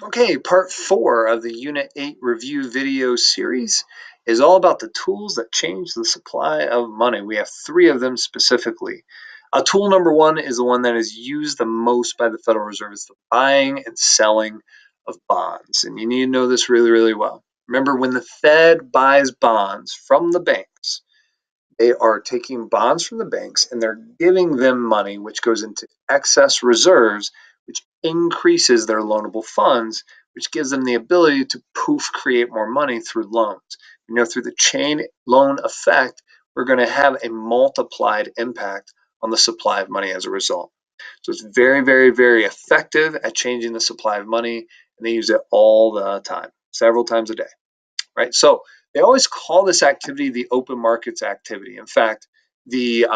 Okay, part 4 of the Unit 8 review video series is all about the tools that change the supply of money. We have 3 of them specifically. Tool number 1 is the one that is used the most by the Federal Reserve. It's the buying and selling of bonds. And you need to know this really, really well. Remember, when the Fed buys bonds from the banks, they are taking bonds from the banks and they're giving them money, which goes into excess reserves, which increases their loanable funds, which gives them the ability to create more money through loans. Through the chain loan effect, we're going to have a multiplied impact on the supply of money as a result. So it's very, very, very effective at changing the supply of money, and they use it all the time, several times a day, right? So they always call this activity the open markets activity. In fact, the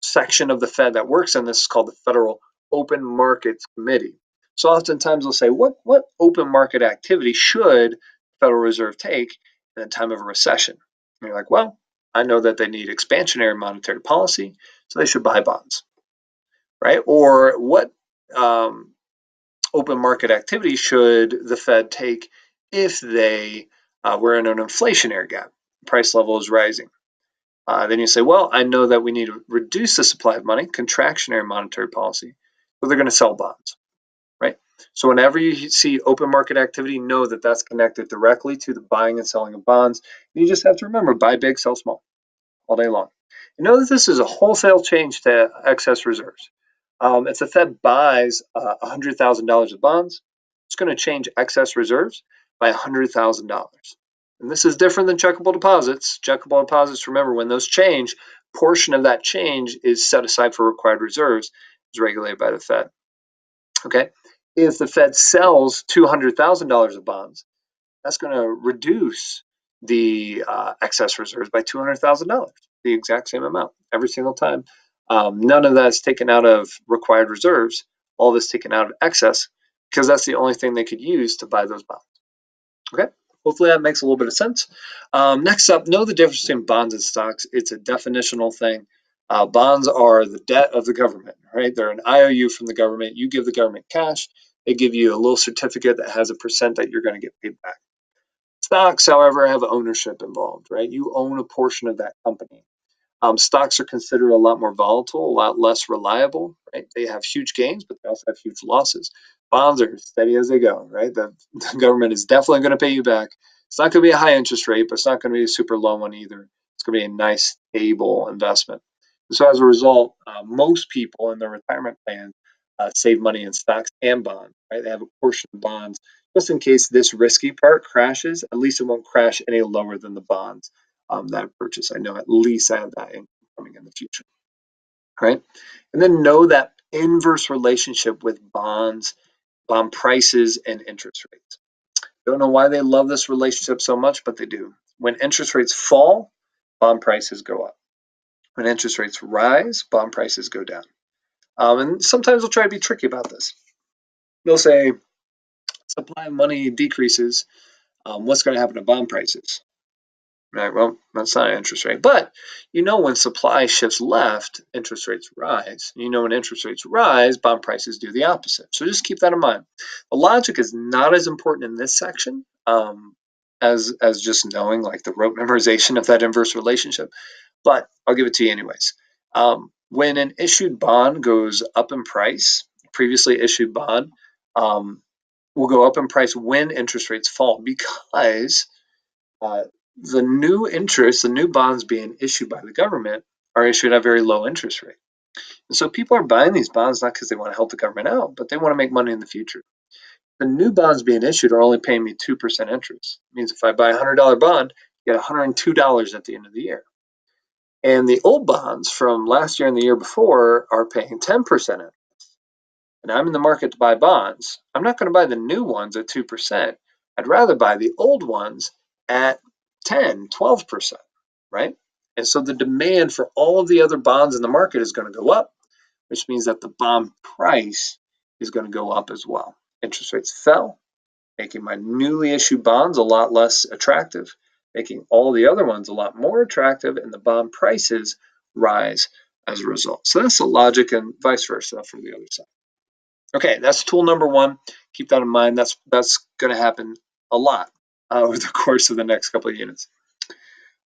section of the Fed that works on this is called the Federal Open Markets Committee. So oftentimes they'll say, what open market activity should the Federal Reserve take in a time of a recession? And you're like, well, I know that they need expansionary monetary policy, so they should buy bonds, right? Or what open market activity should the Fed take if they were in an inflationary gap? Price level is rising. Then you say, well, I know that we need to reduce the supply of money, contractionary monetary policy, so they're going to sell bonds, right? So whenever you see open market activity, know that that's connected directly to the buying and selling of bonds. And you just have to remember, buy big, sell small all day long. You know that this is a wholesale change to excess reserves. If the Fed buys $100,000 of bonds, it's going to change excess reserves by $100,000. And this is different than checkable deposits. Checkable deposits, remember, when those change, portion of that change is set aside for required reserves, is regulated by the Fed. Okay, if the Fed sells $200,000 of bonds, that's going to reduce the excess reserves by $200,000, the exact same amount every single time. None of that's taken out of required reserves. All of it's taken out of excess because that's the only thing they could use to buy those bonds. Okay, hopefully that makes a little bit of sense. Next up, know the difference between bonds and stocks. It's a definitional thing. Bonds are the debt of the government, right? They're an IOU from the government. You give the government cash, they give you a little certificate that has a percent that you're going to get paid back. Stocks, however, have ownership involved, right? You own a portion of that company. Stocks are considered a lot more volatile, a lot less reliable, right? They have huge gains, but they also have huge losses. Bonds are steady as they go, right? The government is definitely going to pay you back. It's not going to be a high interest rate, but it's not going to be a super low one either. It's going to be a nice, stable investment. So as a result, most people in their retirement plan save money in stocks and bonds, right? They have a portion of bonds just in case this risky part crashes. At least it won't crash any lower than the bonds that I purchase. I know at least I have that income coming in the future, right? And then know that inverse relationship with bonds, bond prices, and interest rates. Don't know why they love this relationship so much, but they do. When interest rates fall, bond prices go up. When interest rates rise, bond prices go down. And sometimes they'll try to be tricky about this. They'll say supply of money decreases. What's going to happen to bond prices? Right. Well, that's not an interest rate. But when supply shifts left, interest rates rise. When interest rates rise, bond prices do the opposite. So just keep that in mind. The logic is not as important in this section as just knowing like the rote memorization of that inverse relationship. But I'll give it to you anyways. When an issued bond goes up in price, previously issued bond will go up in price when interest rates fall because uh, the new bonds being issued by the government are issued at a very low interest rate. And so people are buying these bonds not because they want to help the government out, but they want to make money in the future. The new bonds being issued are only paying me 2% interest. It means if I buy a $100 bond, you get $102 at the end of the year. And the old bonds from last year and the year before are paying 10% interest. And I'm in the market to buy bonds. I'm not going to buy the new ones at 2%. I'd rather buy the old ones at 10, 12%, right? And so the demand for all of the other bonds in the market is going to go up, which means that the bond price is going to go up as well. Interest rates fell, making my newly issued bonds a lot less attractive, making all the other ones a lot more attractive, and the bond prices rise as a result. So that's the logic, and vice versa for the other side. Okay, that's tool number 1. keep that in mind. That's going to happen a lot over the course of the next couple of units.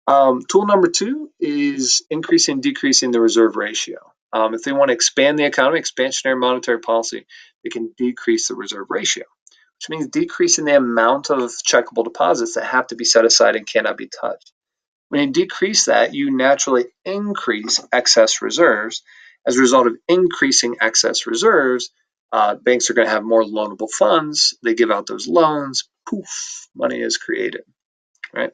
Tool number 2 is increasing and decreasing the reserve ratio. If they want to expand the economy, expansionary monetary policy, they can decrease the reserve ratio, which means decreasing the amount of checkable deposits that have to be set aside and cannot be touched. When you decrease that, you naturally increase excess reserves. As a result of increasing excess reserves, banks are going to have more loanable funds. They give out those loans. Poof, money is created, right?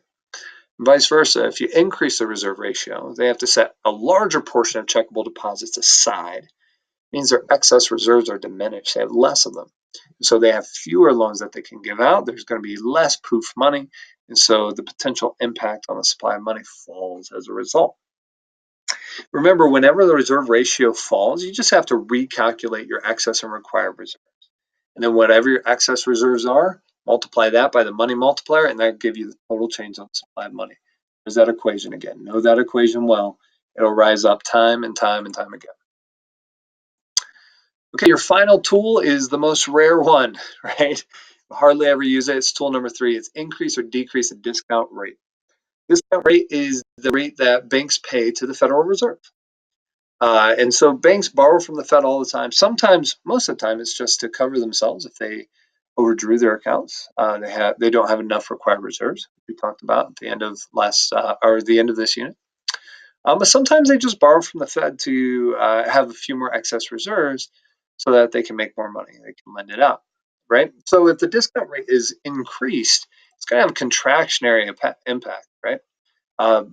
Vice versa, if you increase the reserve ratio, they have to set a larger portion of checkable deposits aside. It means their excess reserves are diminished. They have less of them. So they have fewer loans that they can give out. There's going to be less poof money. And so the potential impact on the supply of money falls as a result. Remember, whenever the reserve ratio falls, you just have to recalculate your excess and required reserves. And then whatever your excess reserves are, multiply that by the money multiplier, and that'll give you the total change on supply of money. There's that equation again. Know that equation well. It'll rise up time and time and time again. Okay, your final tool is the most rare one, right? Hardly ever use it. It's tool number 3. It's increase or decrease the discount rate. Discount rate is the rate that banks pay to the Federal Reserve. And so banks borrow from the Fed all the time. Sometimes, most of the time, it's just to cover themselves if they overdrew their accounts. They don't have enough required reserves. We talked about at the end of the end of this unit. But sometimes they just borrow from the Fed to have a few more excess reserves so that they can make more money. They can lend it out, right? So if the discount rate is increased, it's going to have a contractionary impact, right?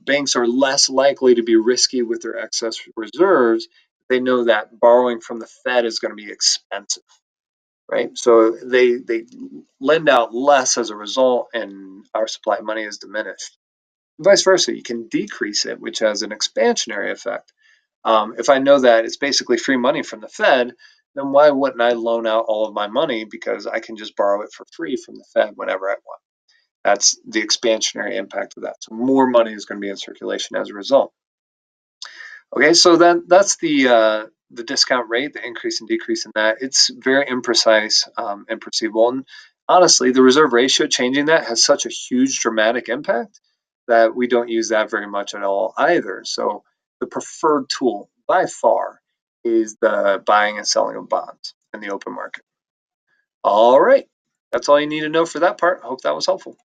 Banks are less likely to be risky with their excess reserves. They know that borrowing from the Fed is going to be expensive, right? So they lend out less as a result, and our supply of money is diminished. Vice versa, you can decrease it, which has an expansionary effect. If I know that it's basically free money from the Fed, then why wouldn't I loan out all of my money, because I can just borrow it for free from the Fed whenever I want. That's the expansionary impact of that. So more money is going to be in circulation as a result. Okay, so that's the discount rate, the increase and decrease in that. It's very imprecise and perceivable. And honestly, the reserve ratio, changing that has such a huge dramatic impact that we don't use that very much at all either. So the preferred tool by far is the buying and selling of bonds in the open market. All right, that's all you need to know for that part. I hope that was helpful.